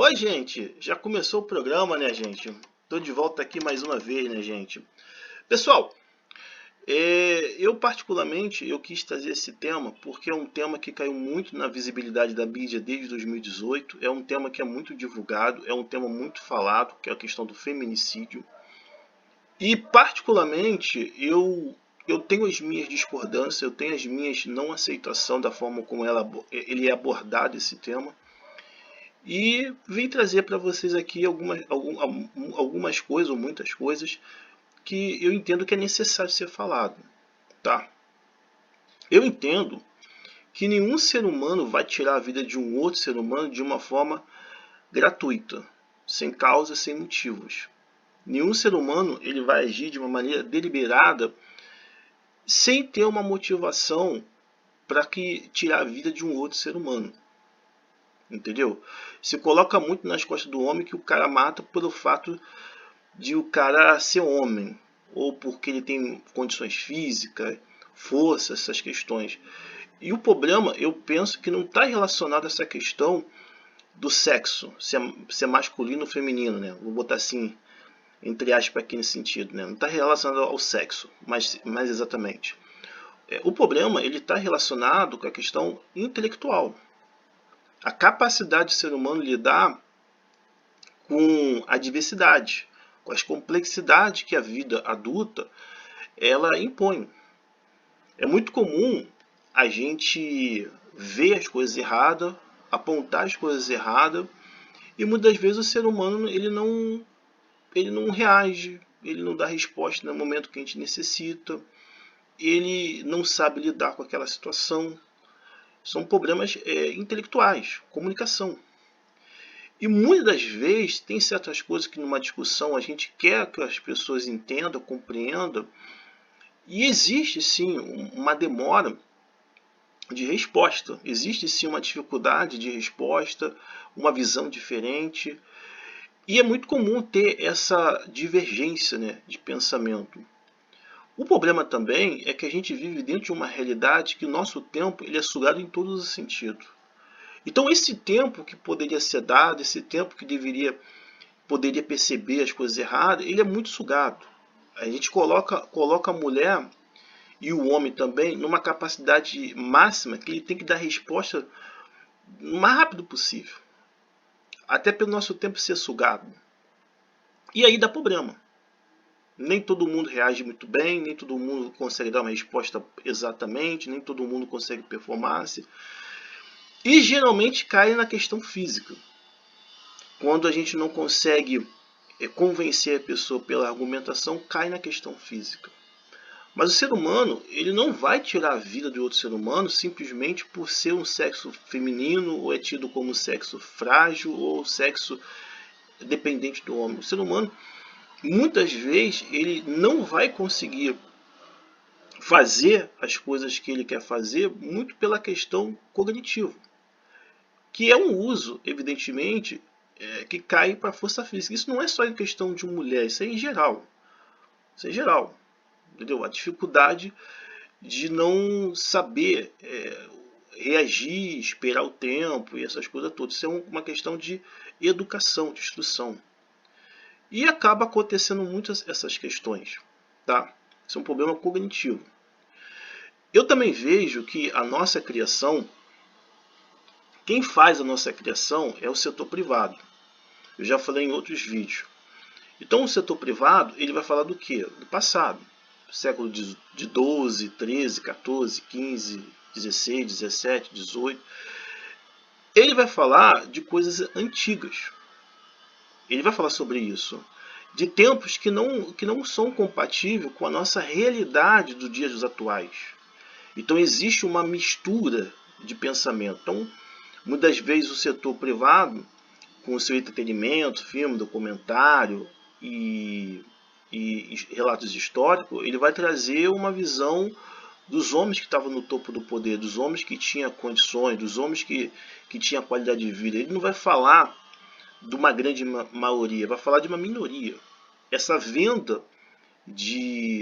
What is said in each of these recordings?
Oi, gente! Já começou o programa, né, gente? Tô de volta aqui mais uma vez, né, gente? Pessoal, eu particularmente eu quis trazer esse tema porque é um tema que caiu muito na visibilidade da mídia desde 2018. É um tema que é muito divulgado, é um tema muito falado, que é a questão do feminicídio. E particularmente eu tenho as minhas discordâncias, eu tenho as minhas não aceitação da forma como ele é abordado esse tema. E vim trazer para vocês aqui algumas coisas, ou muitas coisas, que eu entendo que é necessário ser falado. Tá? Eu entendo que nenhum ser humano vai tirar a vida de um outro ser humano de uma forma gratuita, sem causa, sem motivos. Nenhum ser humano ele vai agir de uma maneira deliberada, sem ter uma motivação para que tirar a vida de um outro ser humano. Entendeu? Se coloca muito nas costas do homem que o cara mata pelo fato de o cara ser homem, ou porque ele tem condições físicas, força, essas questões. E o problema, eu penso que não está relacionado a essa questão do sexo, se é masculino ou feminino, né? Vou botar assim, entre aspas, aqui nesse sentido, né? Não está relacionado ao sexo, mais exatamente. O problema ele está relacionado com a questão intelectual. A capacidade do ser humano lidar com a diversidade, com as complexidades que a vida adulta ela impõe. É muito comum a gente ver as coisas erradas, apontar as coisas erradas, e muitas vezes o ser humano ele não reage, ele não dá resposta no momento que a gente necessita, ele não sabe lidar com aquela situação. São problemas intelectuais, comunicação. E muitas das vezes tem certas coisas que numa discussão a gente quer que as pessoas entendam, compreendam, e existe sim uma demora de resposta, existe sim uma dificuldade de resposta, uma visão diferente, e é muito comum ter essa divergência, né, de pensamento. O problema também é que a gente vive dentro de uma realidade que o nosso tempo ele é sugado em todos os sentidos. Então esse tempo que poderia ser dado, esse tempo que poderia perceber as coisas erradas, ele é muito sugado. A gente coloca a mulher e o homem também numa capacidade máxima que ele tem que dar resposta o mais rápido possível. Até pelo nosso tempo ser sugado. E aí dá problema. Nem todo mundo reage muito bem, nem todo mundo consegue dar uma resposta exatamente, nem todo mundo consegue performance. E geralmente cai na questão física. Quando a gente não consegue convencer a pessoa pela argumentação, cai na questão física. Mas o ser humano ele não vai tirar a vida de outro ser humano simplesmente por ser um sexo feminino, ou é tido como sexo frágil, ou sexo dependente do homem. O ser humano, muitas vezes, ele não vai conseguir fazer as coisas que ele quer fazer muito pela questão cognitiva, que é um uso, evidentemente, que cai para a força física. Isso não é só em questão de mulher, isso é em geral. Isso é em geral. Entendeu? A dificuldade de não saber reagir, esperar o tempo e essas coisas todas. Isso é uma questão de educação, de instrução. E acaba acontecendo muitas essas questões. Tá? Isso é um problema cognitivo. Eu também vejo que a nossa criação, quem faz a nossa criação é o setor privado. Eu já falei em outros vídeos. Então o setor privado ele vai falar do quê? Do passado. Século de 12, 13, 14, 15, 16, 17, 18. Ele vai falar de coisas antigas. Ele vai falar sobre isso. De tempos que não são compatíveis com a nossa realidade dos dias atuais. Então existe uma mistura de pensamento. Então, muitas vezes o setor privado, com o seu entretenimento, filme, documentário e relatos históricos, ele vai trazer uma visão dos homens que estavam no topo do poder, dos homens que tinham condições, dos homens que tinham qualidade de vida. Ele não vai falar de uma grande maioria, vai falar de uma minoria. Essa venda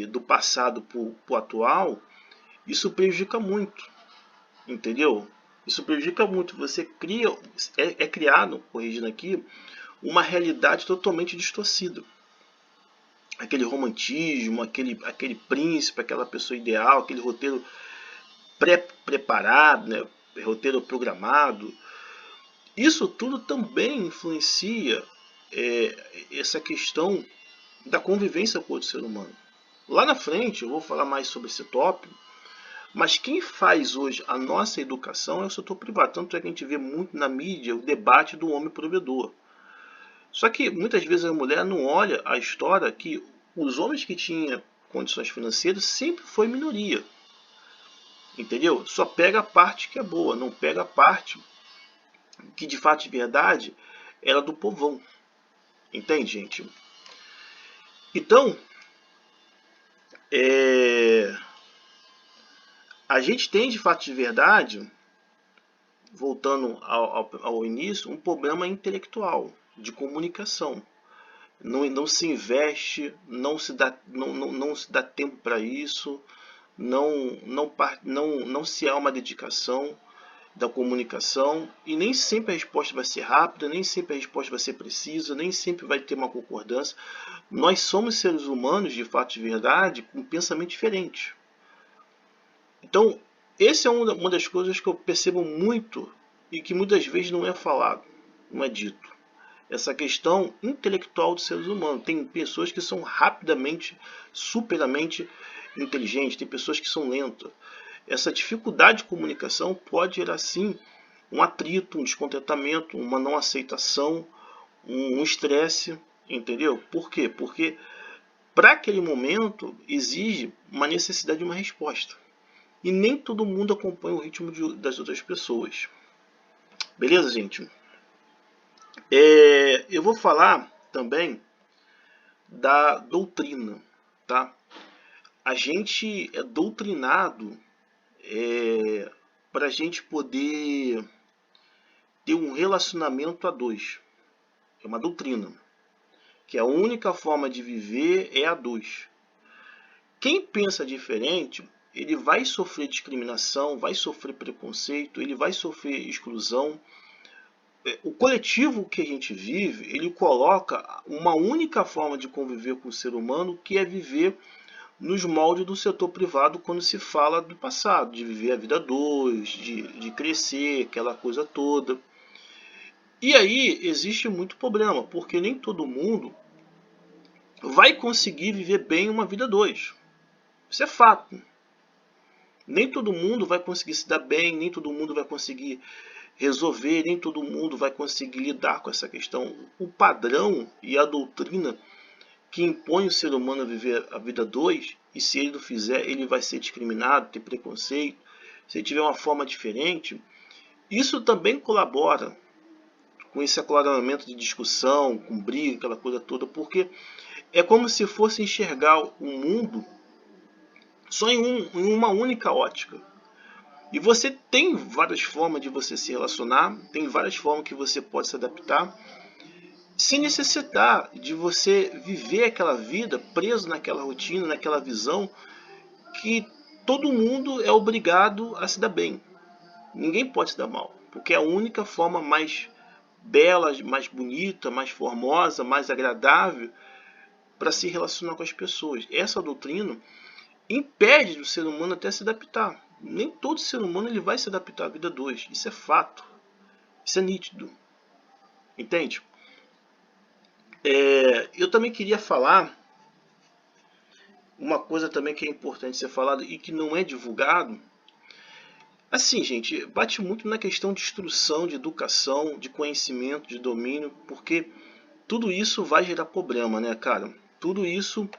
do passado para o atual, isso prejudica muito, entendeu? Isso prejudica muito. Você cria, é criado, corrigindo aqui, uma realidade totalmente distorcida. Aquele romantismo, aquele príncipe, aquela pessoa ideal, aquele roteiro preparado, né? Roteiro programado. Isso tudo também influencia essa questão da convivência com o outro ser humano. Lá na frente eu vou falar mais sobre esse tópico, mas quem faz hoje a nossa educação é o setor privado. Tanto é que a gente vê muito na mídia o debate do homem provedor. Só que muitas vezes a mulher não olha a história que os homens que tinham condições financeiras sempre foi minoria. Entendeu? Só pega a parte que é boa, não pega a parte que de fato de verdade era do povão. Entende, gente? Então, a gente tem de fato de verdade, voltando ao início, um problema intelectual, de comunicação. Não se investe, não se dá tempo para isso, não se há uma dedicação da comunicação, e nem sempre a resposta vai ser rápida, nem sempre a resposta vai ser precisa, nem sempre vai ter uma concordância. Nós somos seres humanos, de fato de verdade, com um pensamento diferente. Então, essa é uma das coisas que eu percebo muito e que muitas vezes não é falado, não é dito. Essa questão intelectual dos seres humanos. Tem pessoas que são rapidamente, superamente inteligentes, tem pessoas que são lentas. Essa dificuldade de comunicação pode gerar, sim, um atrito, um descontentamento, uma não aceitação, um estresse, entendeu? Por quê? Porque para aquele momento exige uma necessidade de uma resposta. E nem todo mundo acompanha o ritmo das outras pessoas. Beleza, gente? Eu vou falar também da doutrina, tá? A gente é doutrinado para a gente poder ter um relacionamento a dois. É uma doutrina. Que a única forma de viver é a dois. Quem pensa diferente, ele vai sofrer discriminação, vai sofrer preconceito, ele vai sofrer exclusão. O coletivo que a gente vive, ele coloca uma única forma de conviver com o ser humano, que é viver nos moldes do setor privado quando se fala do passado, de viver a vida a dois, de crescer, aquela coisa toda. E aí existe muito problema, porque nem todo mundo vai conseguir viver bem uma vida a dois. Isso é fato. Nem todo mundo vai conseguir se dar bem, nem todo mundo vai conseguir resolver, nem todo mundo vai conseguir lidar com essa questão. O padrão e a doutrina que impõe o ser humano a viver a vida a dois, e se ele não fizer, ele vai ser discriminado, ter preconceito, se ele tiver uma forma diferente, isso também colabora com esse aclaramento de discussão, com briga, aquela coisa toda, porque é como se fosse enxergar o mundo só em uma única ótica. E você tem várias formas de você se relacionar, tem várias formas que você pode se adaptar, sem necessitar de você viver aquela vida preso naquela rotina, naquela visão que todo mundo é obrigado a se dar bem. Ninguém pode se dar mal, porque é a única forma mais bela, mais bonita, mais formosa, mais agradável para se relacionar com as pessoas. Essa doutrina impede o ser humano até se adaptar. Nem todo ser humano ele vai se adaptar à vida 2. Isso é fato. Isso é nítido. Entende? Eu também queria falar uma coisa também que é importante ser falado e que não é divulgado. Assim, gente, bate muito na questão de instrução, de educação, de conhecimento, de domínio, porque tudo isso vai gerar problema, né, cara? Tudo isso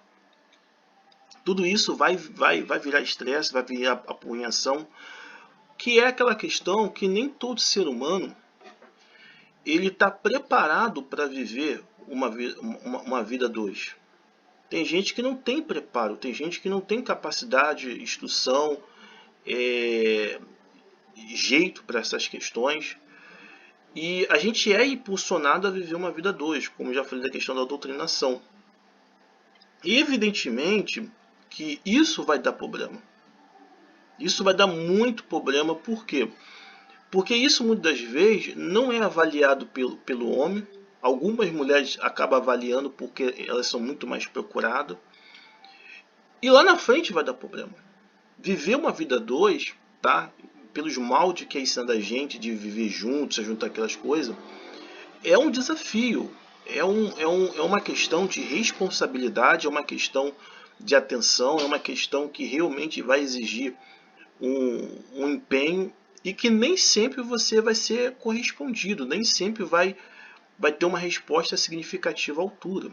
vai virar estresse, vai virar apurrinhação, que é aquela questão que nem todo ser humano ele está preparado para viver uma vida 2. Tem gente que não tem preparo, tem gente que não tem capacidade, instrução, jeito para essas questões. E a gente é impulsionado a viver uma vida 2, como já falei da questão da doutrinação. Evidentemente que isso vai dar problema. Isso vai dar muito problema, por quê? Porque isso muitas das vezes não é avaliado pelo homem. Algumas mulheres acabam avaliando porque elas são muito mais procuradas. E lá na frente vai dar problema. Viver uma vida a dois, tá? Pelos moldes que é ensinado a gente de viver juntos, se juntar aquelas coisas, é um desafio. É uma questão de responsabilidade, é uma questão de atenção, é uma questão que realmente vai exigir um empenho e que nem sempre você vai ser correspondido, nem sempre vai ter uma resposta significativa à altura.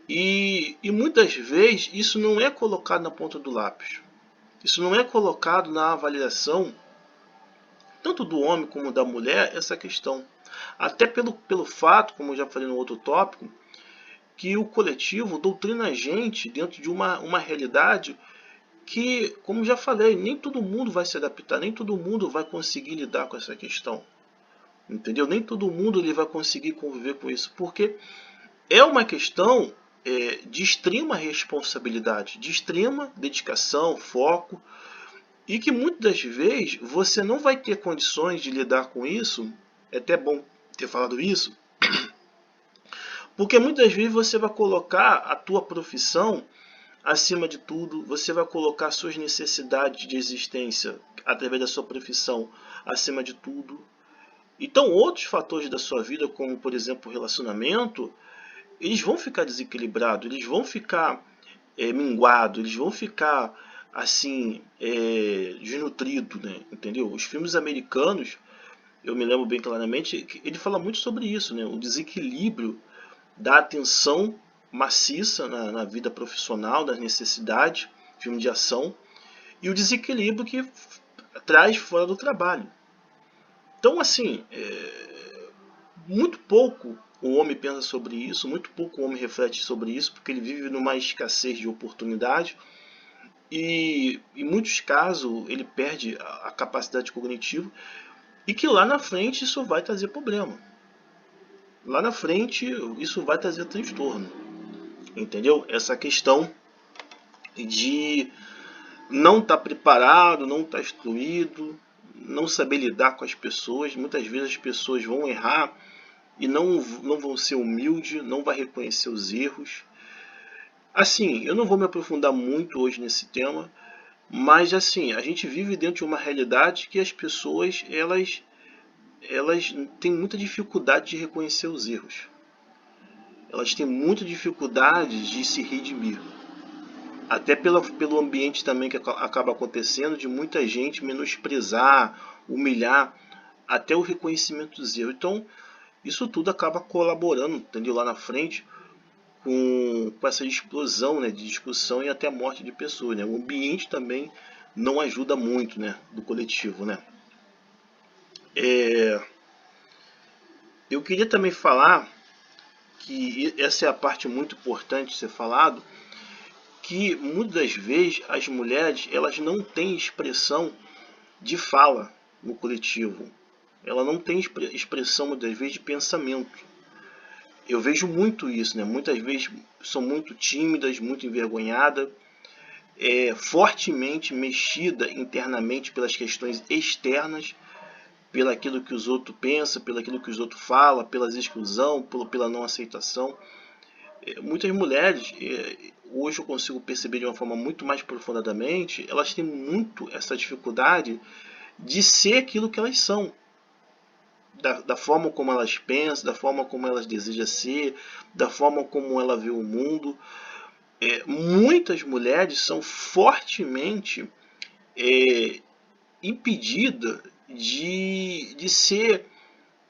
E muitas vezes isso não é colocado na ponta do lápis. Isso não é colocado na avaliação, tanto do homem como da mulher, essa questão. Até pelo fato, como eu já falei no outro tópico, que o coletivo doutrina a gente dentro de uma realidade que, como já falei, nem todo mundo vai se adaptar, nem todo mundo vai conseguir lidar com essa questão. Entendeu? Nem todo mundo ele vai conseguir conviver com isso, porque é uma questão de extrema responsabilidade, de extrema dedicação, foco, e que muitas das vezes você não vai ter condições de lidar com isso. É até bom ter falado isso, porque muitas das vezes você vai colocar a tua profissão acima de tudo, você vai colocar suas necessidades de existência através da sua profissão acima de tudo. Então outros fatores da sua vida, como por exemplo o relacionamento, eles vão ficar desequilibrados, eles vão ficar minguados, eles vão ficar assim desnutridos, né? Entendeu? Os filmes americanos, eu me lembro bem claramente, ele fala muito sobre isso, né? O desequilíbrio da atenção maciça na vida profissional, das necessidades, filme de ação, e o desequilíbrio que traz fora do trabalho. Então, assim, muito pouco o homem pensa sobre isso, muito pouco o homem reflete sobre isso, porque ele vive numa escassez de oportunidade e em muitos casos ele perde a capacidade cognitiva e que lá na frente isso vai trazer problema. Lá na frente isso vai trazer transtorno, entendeu? Essa questão de não estar preparado, não estar instruído, não saber lidar com as pessoas. Muitas vezes as pessoas vão errar e não vão ser humildes, não vai reconhecer os erros. Assim, eu não vou me aprofundar muito hoje nesse tema, mas assim, a gente vive dentro de uma realidade que as pessoas elas têm muita dificuldade de reconhecer os erros. Elas têm muita dificuldade de se redimir. Até pelo ambiente também que acaba acontecendo de muita gente menosprezar, humilhar até o reconhecimento dos erros. Então, isso tudo acaba colaborando, entendeu? Lá na frente com essa explosão, né, de discussão e até a morte de pessoas, né? O ambiente também não ajuda muito, né, do coletivo, né? Eu queria também falar que essa é a parte muito importante de ser falado, que muitas das vezes as mulheres elas não têm expressão de fala no coletivo. Ela não tem expressão muitas vezes de pensamento. Eu vejo muito isso, né? Muitas vezes são muito tímidas, muito envergonhadas, fortemente mexida internamente pelas questões externas, pelaquilo que os outros pensam, pelaquilo que os outros falam, pelas exclusão, pela não aceitação. Muitas mulheres, hoje eu consigo perceber de uma forma muito mais profundamente, elas têm muito essa dificuldade de ser aquilo que elas são. Da forma como elas pensam, da forma como elas desejam ser, da forma como ela vê o mundo. Muitas mulheres são fortemente impedidas de ser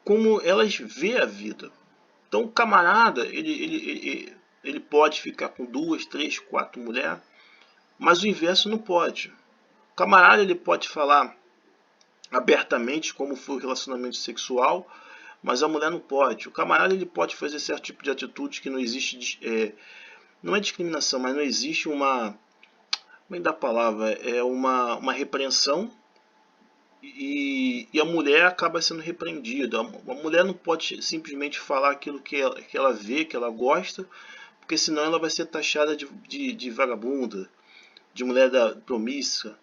como elas vê a vida. Então o camarada, ele pode ficar com 2, 3, 4 mulheres, mas o inverso não pode. O camarada ele pode falar abertamente como foi o relacionamento sexual, mas a mulher não pode. O camarada ele pode fazer certo tipo de atitude que não existe, não é discriminação, mas não existe uma, como é da palavra, uma repreensão e a mulher acaba sendo repreendida. A mulher não pode simplesmente falar aquilo que ela vê, que ela gosta, porque senão ela vai ser taxada de vagabunda, de mulher promíscua,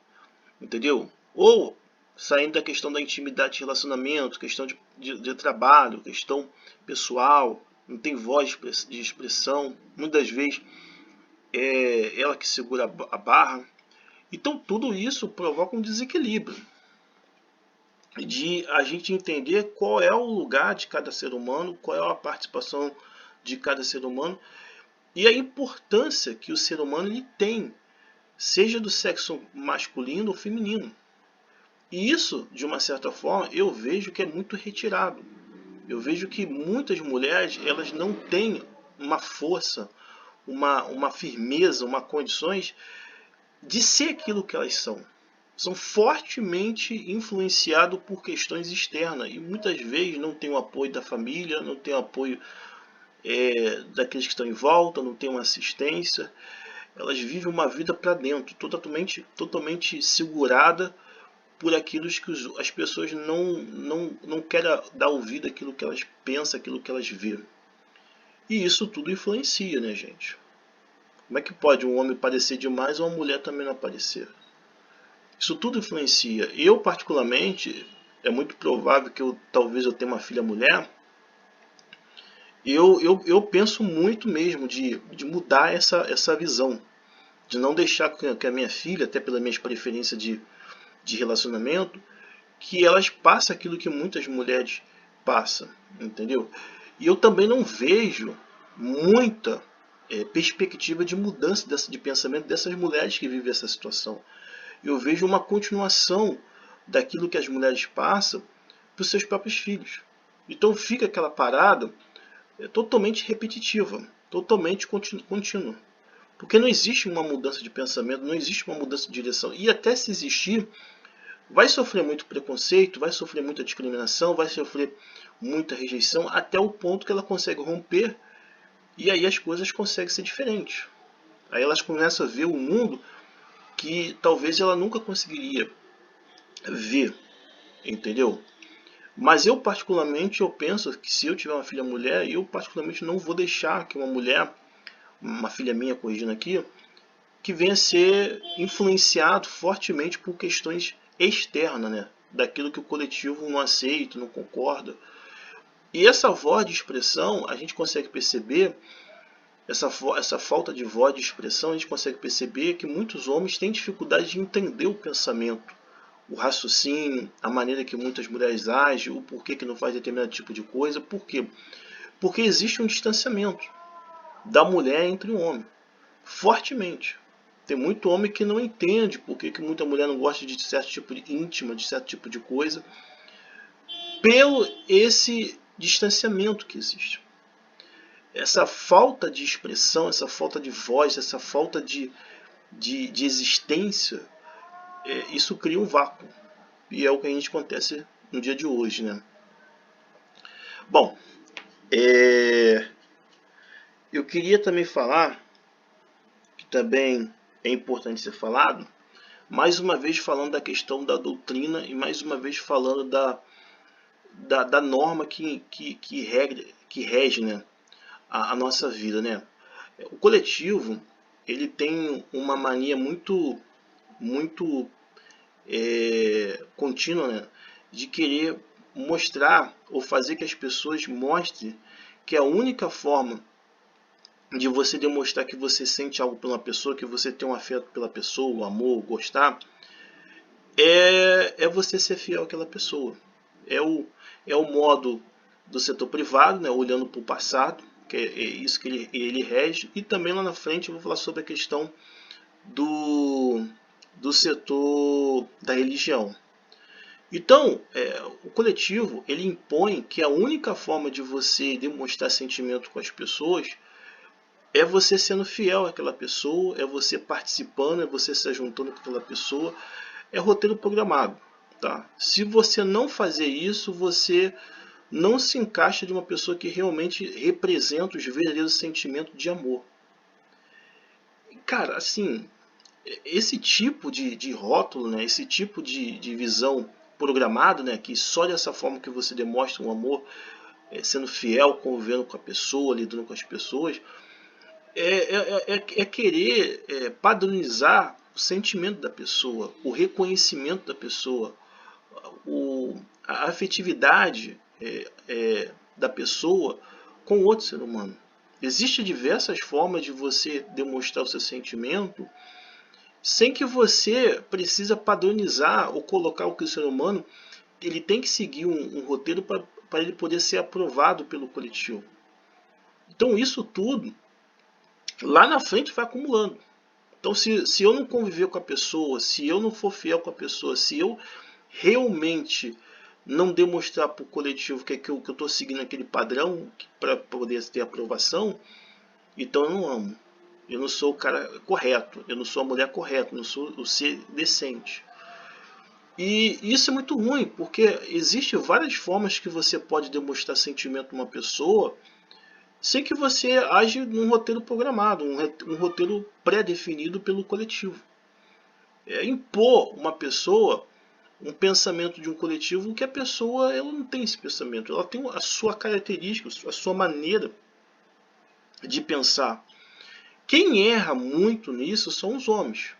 entendeu? Ou saindo da questão da intimidade de relacionamento, questão de trabalho, questão pessoal, não tem voz de expressão, muitas vezes é ela que segura a barra. Então tudo isso provoca um desequilíbrio de a gente entender qual é o lugar de cada ser humano, qual é a participação de cada ser humano e a importância que o ser humano ele tem, seja do sexo masculino ou feminino. E isso, de uma certa forma, eu vejo que é muito retirado. Eu vejo que muitas mulheres elas não têm uma força, uma firmeza, uma condições de ser aquilo que elas são. São fortemente influenciados por questões externas e muitas vezes não tem o apoio da família, não tem o apoio daqueles que estão em volta, não tem uma assistência. Elas vivem uma vida para dentro, totalmente segurada por aquilo que as pessoas não querem dar ouvido àquilo que elas pensam, àquilo que elas vêem. E isso tudo influencia, né, gente? Como é que pode um homem parecer demais ou uma mulher também não aparecer? Isso tudo influencia. Eu, particularmente, é muito provável que talvez eu tenha uma filha mulher. Eu penso muito mesmo de mudar essa visão. De não deixar que a minha filha, até pelas minhas preferências de relacionamento, que elas passem aquilo que muitas mulheres passam, entendeu? E eu também não vejo muita perspectiva de mudança de pensamento dessas mulheres que vivem essa situação. Eu vejo uma continuação daquilo que as mulheres passam para os seus próprios filhos. Então fica aquela parada totalmente repetitiva, totalmente contínua. Porque não existe uma mudança de pensamento, não existe uma mudança de direção. E até se existir, vai sofrer muito preconceito, vai sofrer muita discriminação, vai sofrer muita rejeição, até o ponto que ela consegue romper e aí as coisas conseguem ser diferentes. Aí elas começam a ver o mundo que talvez ela nunca conseguiria ver, entendeu? Mas eu particularmente, eu penso que se eu tiver uma filha mulher, eu particularmente não vou deixar que uma mulher, uma filha minha corrigindo aqui, que venha a ser influenciado fortemente por questões externas, né? Daquilo que o coletivo não aceita, não concorda. E essa voz de expressão, a gente consegue perceber, essa falta de voz de expressão, a gente consegue perceber que muitos homens têm dificuldade de entender o pensamento, o raciocínio, a maneira que muitas mulheres agem, o porquê que não faz determinado tipo de coisa. Por quê? Porque existe um distanciamento da mulher entre o homem, fortemente. Tem muito homem que não entende porque que muita mulher não gosta de certo tipo de íntima, de certo tipo de coisa, pelo esse distanciamento que existe. Essa falta de expressão, essa falta de voz, essa falta de existência, isso cria um vácuo. E é o que a gente acontece no dia de hoje, né? Bom, eu queria também falar, que também é importante ser falado, mais uma vez falando da questão da doutrina e mais uma vez falando da norma que rege, né, a nossa vida, né? O coletivo ele tem uma mania muito contínua, né, de querer mostrar ou fazer que as pessoas mostrem que a única forma de você demonstrar que você sente algo pela pessoa, que você tem um afeto pela pessoa, o amor, gostar, é você ser fiel àquela pessoa. É o modo do setor privado, né, olhando para o passado, que é isso que ele rege, e também lá na frente eu vou falar sobre a questão do setor da religião. Então, o coletivo ele impõe que a única forma de você demonstrar sentimento com as pessoas é você sendo fiel àquela pessoa, é você participando, é você se juntando com aquela pessoa, é roteiro programado. Tá? Se você não fazer isso, você não se encaixa de uma pessoa que realmente representa os verdadeiros sentimentos de amor. Cara, assim, esse tipo de rótulo, né, esse tipo de visão programada, né, que só dessa forma que você demonstra um amor, sendo fiel, convivendo com a pessoa, lidando com as pessoas, querer padronizar o sentimento da pessoa, o reconhecimento da pessoa, a afetividade da pessoa com outro ser humano. Existem diversas formas de você demonstrar o seu sentimento sem que você precisa padronizar ou colocar o que o ser humano ele tem que seguir um roteiro para ele poder ser aprovado pelo coletivo. Então isso tudo lá na frente vai acumulando. Então se eu não conviver com a pessoa, se eu não for fiel com a pessoa, se eu realmente não demonstrar para o coletivo que eu estou seguindo aquele padrão para poder ter aprovação, então eu não amo. Eu não sou o cara correto, eu não sou a mulher correta, eu não sou o ser decente. E isso é muito ruim, porque existem várias formas que você pode demonstrar sentimento a uma pessoa sem que você age num roteiro programado, um roteiro pré-definido pelo coletivo. Impor uma pessoa um pensamento de um coletivo que a pessoa ela não tem esse pensamento, ela tem a sua característica, a sua maneira de pensar. Quem erra muito nisso são os homens.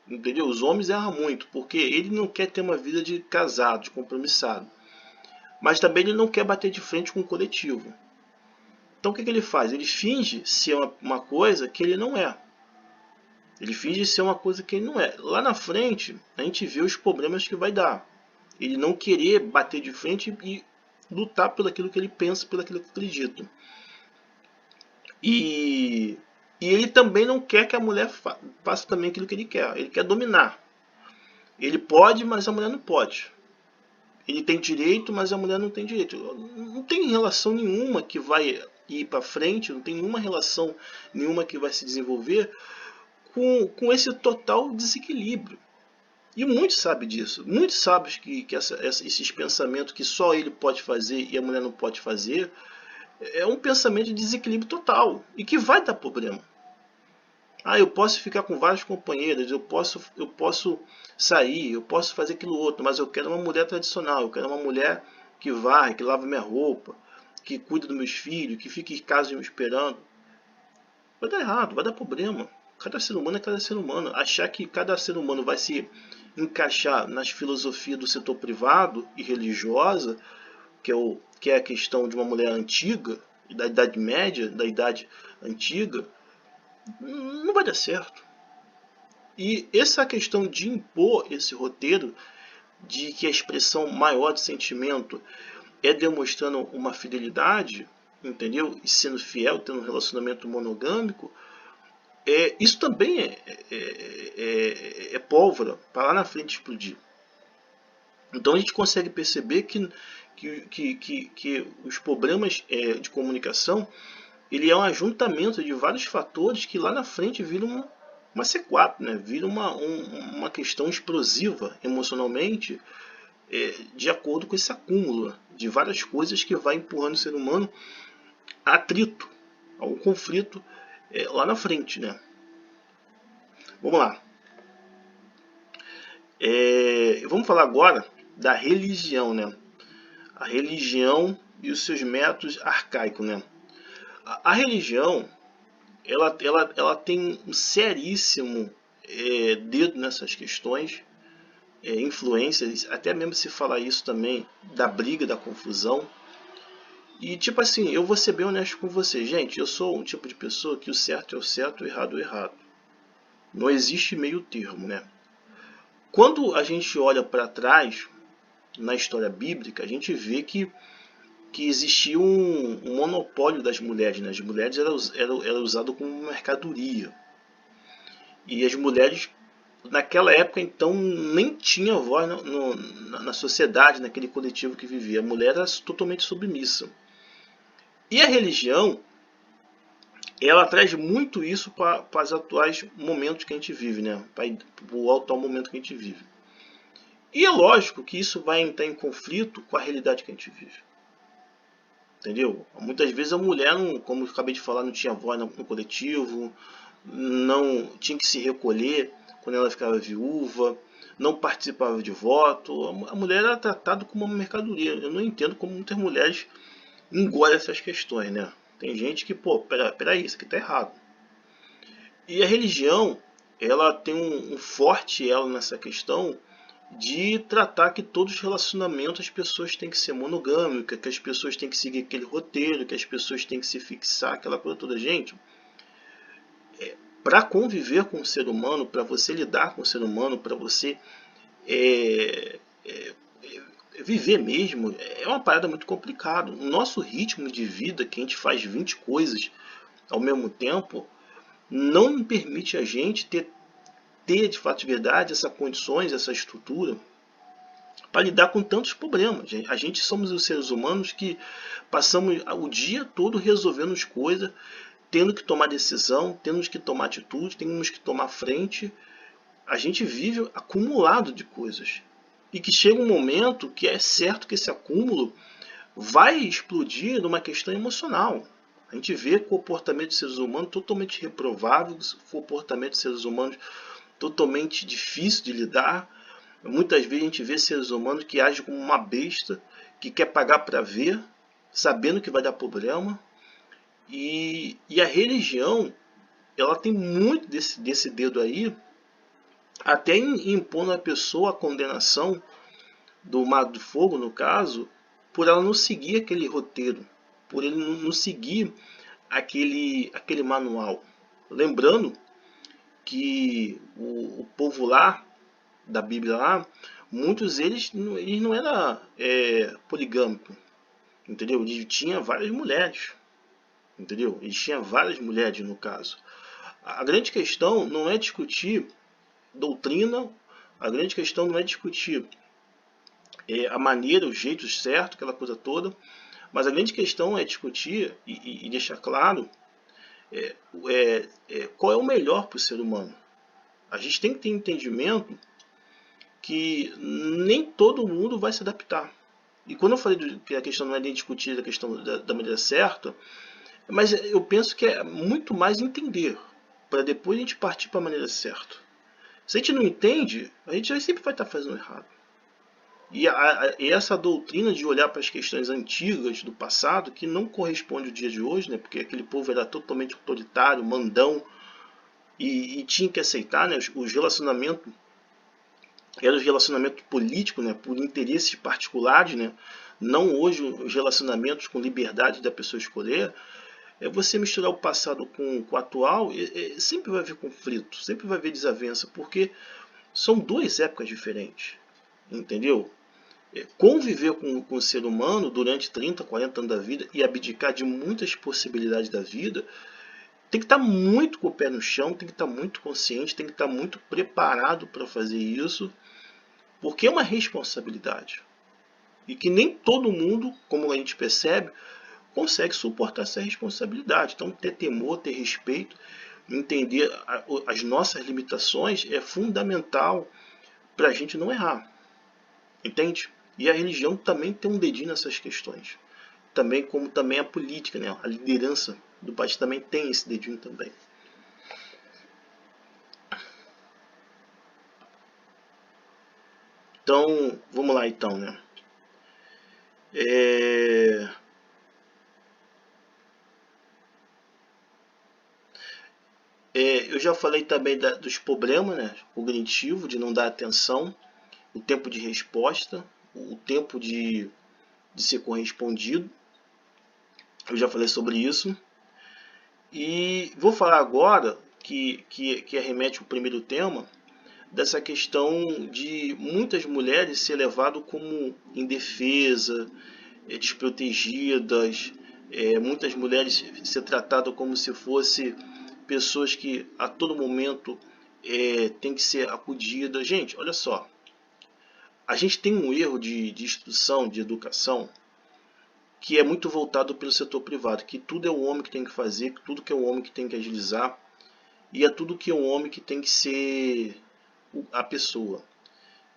Entendeu? Os homens erram muito, porque ele não quer ter uma vida de casado, de compromissado. Mas também ele não quer bater de frente com o coletivo. Então o que ele faz? Ele finge ser uma coisa que ele não é. Ele finge ser uma coisa que ele não é. Lá na frente, a gente vê os problemas que vai dar. Ele não querer bater de frente e lutar pelo aquilo que ele pensa, pelo aquilo que acredita. E ele também não quer que a mulher faça também aquilo que ele quer. Ele quer dominar. Ele pode, mas a mulher não pode. Ele tem direito, mas a mulher não tem direito. Não tem relação nenhuma que vai ir para frente, não tem nenhuma relação nenhuma que vai se desenvolver com esse total desequilíbrio. E muitos sabem disso. Muitos sabem que esses pensamentos que só ele pode fazer e a mulher não pode fazer é um pensamento de desequilíbrio total e que vai dar problema. Eu posso ficar com várias companheiras, eu posso sair, eu posso fazer aquilo outro, mas eu quero uma mulher tradicional, eu quero uma mulher que varre, que lava minha roupa, que cuida dos meus filhos, que fica em casa me esperando. Vai dar errado, vai dar problema. Cada ser humano é cada ser humano. Achar que cada ser humano vai se encaixar nas filosofias do setor privado e religiosa, que é a questão de uma mulher antiga, da Idade Média, da Idade Antiga, não vai dar certo. E essa questão de impor esse roteiro, de que a expressão maior de sentimento é demonstrando uma fidelidade, entendeu? E sendo fiel, tendo um relacionamento monogâmico, isso também é pólvora para lá na frente explodir. Então a gente consegue perceber que os problemas de comunicação ele é um ajuntamento de vários fatores que lá na frente viram uma C4, né? Vira uma questão explosiva emocionalmente de acordo com esse acúmulo de várias coisas que vai empurrando o ser humano a atrito, ao conflito lá na frente, né? Vamos lá. Vamos falar agora da religião, né? A religião e os seus métodos arcaicos, né? A religião, ela tem um seríssimo dedo nessas questões, influências, até mesmo se falar isso também da briga, da confusão. E tipo assim, eu vou ser bem honesto com você, gente, eu sou um tipo de pessoa que o certo é o certo, o errado é o errado. Não existe meio termo, né? Quando a gente olha para trás, na história bíblica, a gente vê que existia um monopólio das mulheres, né? As mulheres eram usadas como mercadoria. E as mulheres, naquela época, então, nem tinha voz na sociedade, naquele coletivo que vivia. A mulher era totalmente submissa. E a religião, ela traz muito isso para os atuais momentos que a gente vive, né? Para o atual momento que a gente vive. E é lógico que isso vai entrar em conflito com a realidade que a gente vive. Entendeu? Muitas vezes a mulher, como eu acabei de falar, não tinha voz no coletivo, não tinha que se recolher quando ela ficava viúva, não participava de voto. A mulher era tratada como uma mercadoria. Eu não entendo como muitas mulheres engolem essas questões, né? Tem gente que, peraí, isso aqui tá errado. E a religião, ela tem um forte elo nessa questão de tratar que todos os relacionamentos as pessoas têm que ser monogâmicas, que as pessoas têm que seguir aquele roteiro, que as pessoas têm que se fixar, aquela coisa toda. Gente, para conviver com o ser humano, para você lidar com o ser humano, para você viver mesmo, é uma parada muito complicada. O nosso ritmo de vida, que a gente faz 20 coisas ao mesmo tempo, não permite a gente ter de fato de verdade essas condições, essa estrutura para lidar com tantos problemas. A gente somos os seres humanos que passamos o dia todo resolvendo as coisas, tendo que tomar decisão, tendo que tomar atitude, temos que tomar frente. A gente vive acumulado de coisas. E que chega um momento que é certo que esse acúmulo vai explodir numa questão emocional. A gente vê comportamento de seres humanos totalmente reprováveis, comportamento de seres humanos totalmente difícil de lidar. Muitas vezes a gente vê seres humanos que agem como uma besta, que quer pagar para ver, sabendo que vai dar problema. E a religião, ela tem muito desse dedo aí, até impondo à pessoa a condenação do mar do fogo, no caso, por ela não seguir aquele roteiro, por ele não seguir aquele manual. Lembrando que o povo lá, da Bíblia lá, muitos deles não eram poligâmicos, entendeu? Eles tinham várias mulheres, entendeu? Eles tinham várias mulheres no caso. A grande questão não é discutir doutrina, a grande questão não é discutir a maneira, o jeito certo, aquela coisa toda, mas a grande questão é discutir e deixar claro qual é o melhor para o ser humano. A gente tem que ter entendimento que nem todo mundo vai se adaptar. E quando eu falei que a questão não é nem discutir a questão da maneira certa, mas eu penso que é muito mais entender, para depois a gente partir para a maneira certa. Se a gente não entende, a gente sempre vai estar fazendo errado. E essa doutrina de olhar para as questões antigas do passado, que não corresponde ao dia de hoje, né, porque aquele povo era totalmente autoritário, mandão, e tinha que aceitar, né, os relacionamentos, eram os relacionamentos políticos, né, por interesses particulares, né, não hoje os relacionamentos com liberdade da pessoa escolher. Você misturar o passado com o atual, sempre vai haver conflito, sempre vai haver desavença, porque são duas épocas diferentes, entendeu? Conviver com o ser humano durante 30, 40 anos da vida e abdicar de muitas possibilidades da vida, tem que estar muito com o pé no chão, tem que estar muito consciente, tem que estar muito preparado para fazer isso, porque é uma responsabilidade. E que nem todo mundo, como a gente percebe, consegue suportar essa responsabilidade. Então, ter temor, ter respeito, entender as nossas limitações é fundamental para a gente não errar. Entende? E a religião também tem um dedinho nessas questões. Também como também a política, né? A liderança do país também tem esse dedinho também. Então, vamos lá então, né? Eu já falei também dos problemas, né, cognitivos, de não dar atenção, o tempo de resposta, o tempo de ser correspondido. Eu já falei sobre isso. E vou falar agora, que arremete o primeiro tema, dessa questão de muitas mulheres ser levadas como indefesa, desprotegidas, muitas mulheres ser tratadas como se fossem pessoas que a todo momento tem que ser acudidas. Gente, olha só, a gente tem um erro de instrução, de educação, que é muito voltado pelo setor privado, que tudo é o homem que tem que fazer, que tudo que é o homem que tem que agilizar, e é tudo que é o homem que tem que ser a pessoa.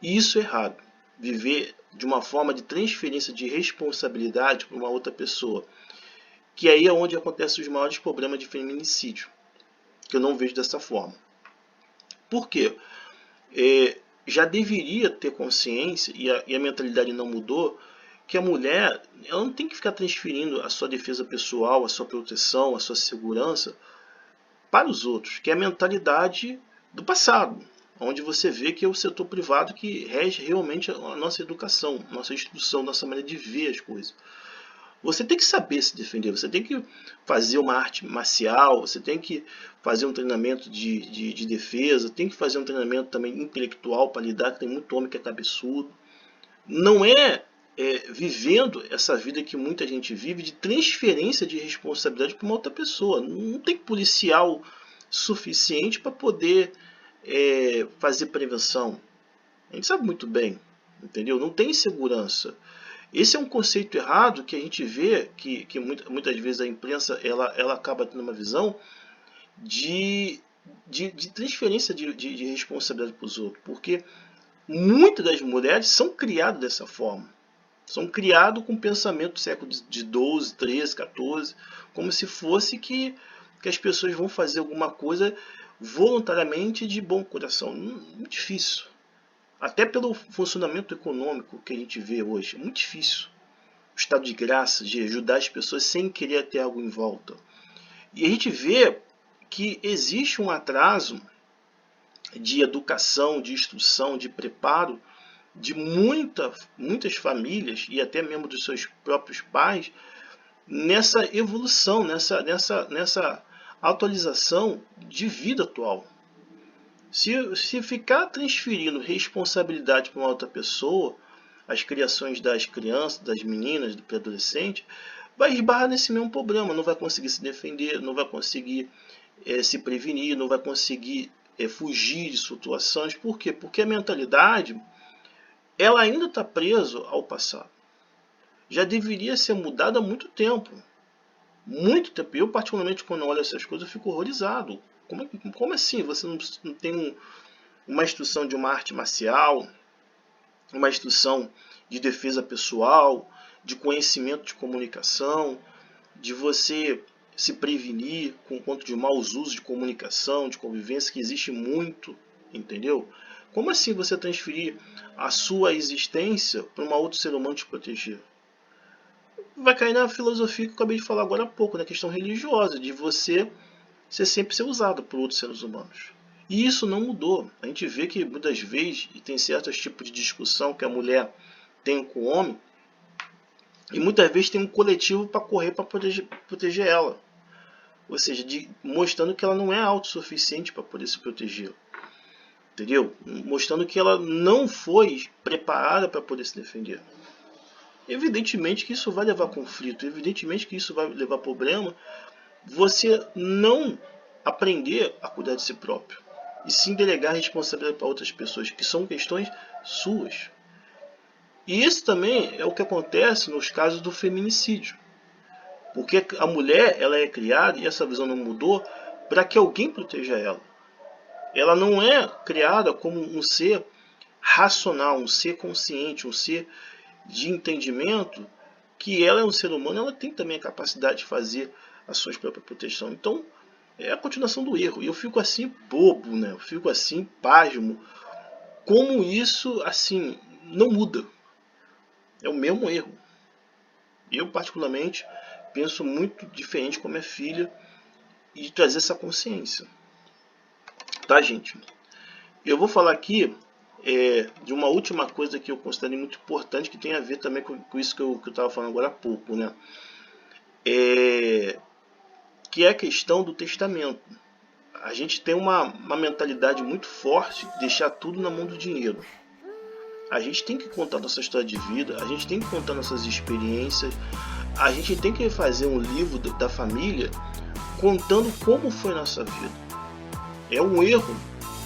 E isso é errado. Viver de uma forma de transferência de responsabilidade para uma outra pessoa, que aí é onde acontecem os maiores problemas de feminicídio, que eu não vejo dessa forma. Por quê? Já deveria ter consciência, e a mentalidade não mudou, que a mulher ela não tem que ficar transferindo a sua defesa pessoal, a sua proteção, a sua segurança para os outros, que é a mentalidade do passado. onde você vê que é o setor privado que rege realmente a nossa educação, nossa instrução, nossa maneira de ver as coisas. Você tem que saber se defender, você tem que fazer uma arte marcial, você tem que fazer um treinamento de defesa, tem que fazer um treinamento também intelectual para lidar, que tem muito homem que é cabeçudo. Não é, vivendo essa vida que muita gente vive de transferência de responsabilidade para uma outra pessoa. Não tem policial suficiente para poder fazer prevenção. A gente sabe muito bem, entendeu? Não tem segurança. Esse é um conceito errado que a gente vê que muitas vezes a imprensa ela acaba tendo uma visão de transferência de responsabilidade para os outros, porque muitas das mulheres são criadas dessa forma, são criadas com pensamento do século de 12, 13, 14, como se fosse que as pessoas vão fazer alguma coisa voluntariamente de bom coração. Muito difícil. Até pelo funcionamento econômico que a gente vê hoje, é muito difícil. O estado de graça, de ajudar as pessoas sem querer ter algo em volta. E a gente vê que existe um atraso de educação, de instrução, de preparo de muitas famílias e até mesmo dos seus próprios pais nessa evolução, nessa atualização de vida atual. Se ficar transferindo responsabilidade para uma outra pessoa, as criações das crianças, das meninas, do pré-adolescente, vai esbarrar nesse mesmo problema, não vai conseguir se defender, não vai conseguir se prevenir, não vai conseguir fugir de situações. Por quê? Porque a mentalidade ela ainda está presa ao passado. Já deveria ser mudada há muito tempo. Muito tempo. Eu, particularmente, quando olho essas coisas, eu fico horrorizado. Como assim? Você não tem uma instrução de uma arte marcial, uma instrução de defesa pessoal, de conhecimento de comunicação, de você se prevenir contra de maus usos de comunicação, de convivência, que existe muito, entendeu? Como assim você transferir a sua existência para um outro ser humano te proteger? Vai cair na filosofia que eu acabei de falar agora há pouco, na questão religiosa, de você sempre ser usado por outros seres humanos. E isso não mudou. A gente vê que muitas vezes tem certos tipos de discussão que a mulher tem com o homem, e muitas vezes tem um coletivo para correr para proteger ela. Ou seja, mostrando que ela não é autossuficiente para poder se proteger. Entendeu? Mostrando que ela não foi preparada para poder se defender. Evidentemente que isso vai levar a conflito, evidentemente que isso vai levar a problema. Você não aprender a cuidar de si próprio e sim delegar a responsabilidade para outras pessoas, que são questões suas. E isso também é o que acontece nos casos do feminicídio. Porque a mulher ela é criada, e essa visão não mudou, para que alguém proteja ela. Ela não é criada como um ser racional, um ser consciente, um ser de entendimento, que ela é um ser humano, ela tem também a capacidade de fazer as suas próprias proteções. Então, é a continuação do erro. E eu fico assim bobo, né? Eu fico assim pasmo. Como isso, assim, não muda. É o mesmo erro. Eu, particularmente, penso muito diferente com a minha filha e trazer essa consciência. Tá, gente? Eu vou falar aqui de uma última coisa que eu considero muito importante, que tem a ver também com isso que eu estava falando agora há pouco, né? Que é a questão do testamento. A gente tem uma mentalidade muito forte de deixar tudo na mão do dinheiro. A gente tem que contar nossa história de vida, a gente tem que contar nossas experiências, a gente tem que fazer um livro da família contando como foi a nossa vida. É um erro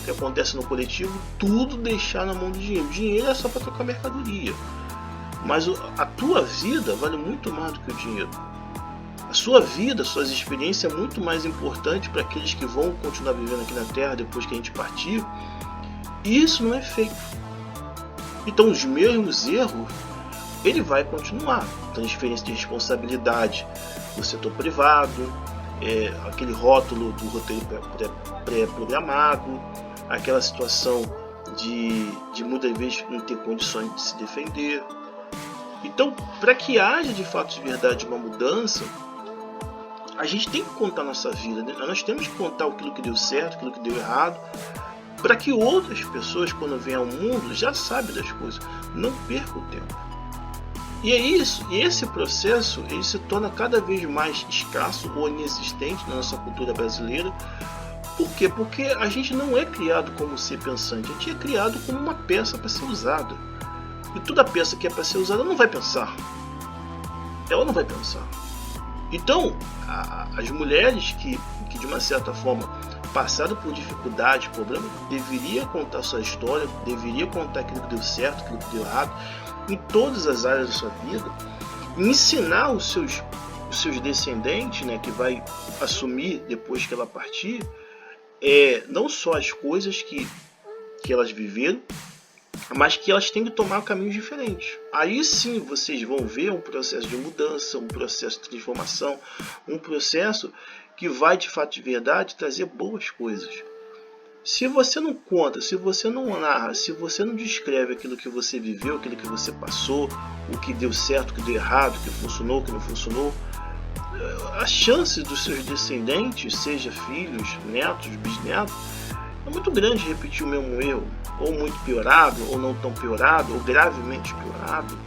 que acontece no coletivo, tudo deixar na mão do dinheiro. O dinheiro é só para trocar mercadoria, mas a tua vida vale muito mais do que o dinheiro. A sua vida, suas experiências é muito mais importante para aqueles que vão continuar vivendo aqui na Terra depois que a gente partir. E isso não é feito. Então os mesmos erros, ele vai continuar. Transferência de responsabilidade do setor privado, aquele rótulo do roteiro pré-programado, aquela situação de muitas vezes não ter condições de se defender. Então, para que haja de fato de verdade uma mudança, a gente tem que contar a nossa vida, né? Nós temos que contar aquilo que deu certo, aquilo que deu errado, para que outras pessoas, quando vêm ao mundo, já sabem das coisas. Não perca o tempo. E é isso, e esse processo ele se torna cada vez mais escasso ou inexistente na nossa cultura brasileira. Por quê? Porque a gente não é criado como ser pensante, a gente é criado como uma peça para ser usada. E toda peça que é para ser usada não vai pensar. Ela não vai pensar. Então, as mulheres que de uma certa forma passaram por dificuldade, problema, deveria contar sua história, deveria contar aquilo que deu certo, aquilo que deu errado, em todas as áreas da sua vida, e ensinar os seus descendentes, né, que vai assumir depois que ela partir, não só as coisas que elas viveram, mas que elas têm que tomar caminhos diferentes. Aí sim vocês vão ver um processo de mudança, um processo de transformação, um processo que vai de fato de verdade trazer boas coisas. Se você não conta, se você não narra, se você não descreve aquilo que você viveu, aquilo que você passou, o que deu certo, o que deu errado, o que funcionou, o que não funcionou, as chances dos seus descendentes, seja filhos, netos, bisnetos, é muito grande repetir o mesmo erro, ou muito piorado, ou não tão piorado, ou gravemente piorado.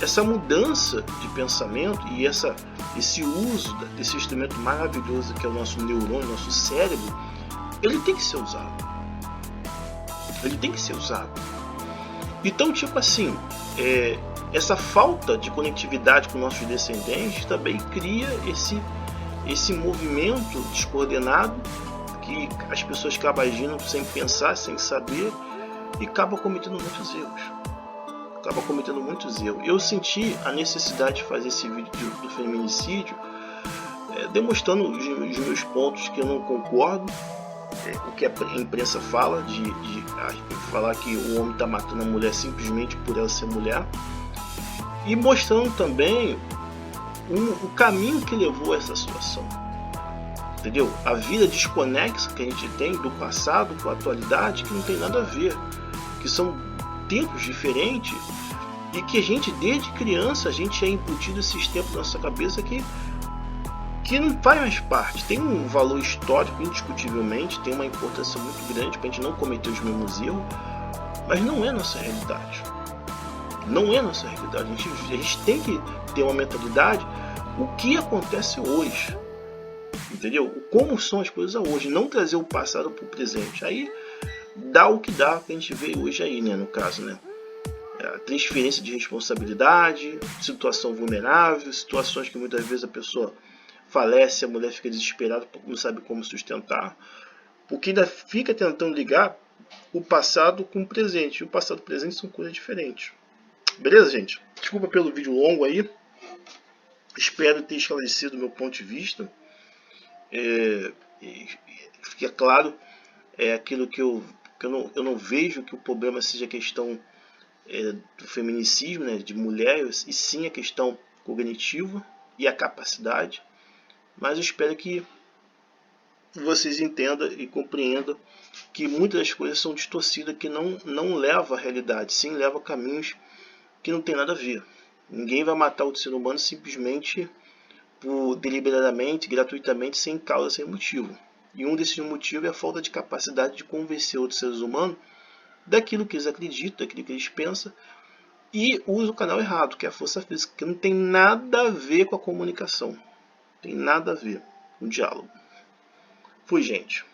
Essa mudança de pensamento e esse uso desse instrumento maravilhoso que é o nosso neurônio, nosso cérebro, ele tem que ser usado. Ele tem que ser usado. Então, tipo assim, essa falta de conectividade com nossos descendentes também cria esse movimento descoordenado que as pessoas acabam agindo sem pensar, sem saber e acabam cometendo muitos erros. Eu senti a necessidade de fazer esse vídeo do feminicídio, demonstrando os meus pontos que eu não concordo, o que a imprensa fala, de falar que o homem está matando a mulher simplesmente por ela ser mulher, e mostrando também o caminho que levou a essa situação. Entendeu? A vida desconexa que a gente tem do passado com a atualidade, que não tem nada a ver, que são tempos diferentes e que a gente, desde criança, a gente é incutido esses tempos na nossa cabeça que não faz mais parte. Tem um valor histórico, indiscutivelmente, tem uma importância muito grande para a gente não cometer os mesmos erros, mas não é nossa realidade. Não é nossa realidade. A gente tem que ter uma mentalidade, o que acontece hoje. Entendeu? Como são as coisas hoje, não trazer o passado para o presente. Aí dá o que dá, que a gente vê hoje aí, né, no caso, né? A transferência de responsabilidade, situação vulnerável, situações que muitas vezes a pessoa falece, a mulher fica desesperada porque não sabe como sustentar, porque ainda fica tentando ligar o passado com o presente. E o passado e o presente são coisas diferentes. Beleza, gente? Desculpa pelo vídeo longo aí. Espero ter esclarecido o meu ponto de vista. Fica claro aquilo que eu não vejo que o problema seja a questão do feminicismo, né, de mulheres, e sim a questão cognitiva e a capacidade. Mas eu espero que vocês entendam e compreendam que muitas das coisas são distorcidas, que não levam à realidade, sim levam a caminhos que não tem nada a ver. Ninguém vai matar outro ser humano simplesmente deliberadamente, gratuitamente, sem causa, sem motivo. E um desses motivos é a falta de capacidade de convencer outros seres humanos daquilo que eles acreditam, daquilo que eles pensam, e usa o canal errado, que é a força física, que não tem nada a ver com a comunicação. Tem nada a ver com o diálogo. Fui, gente.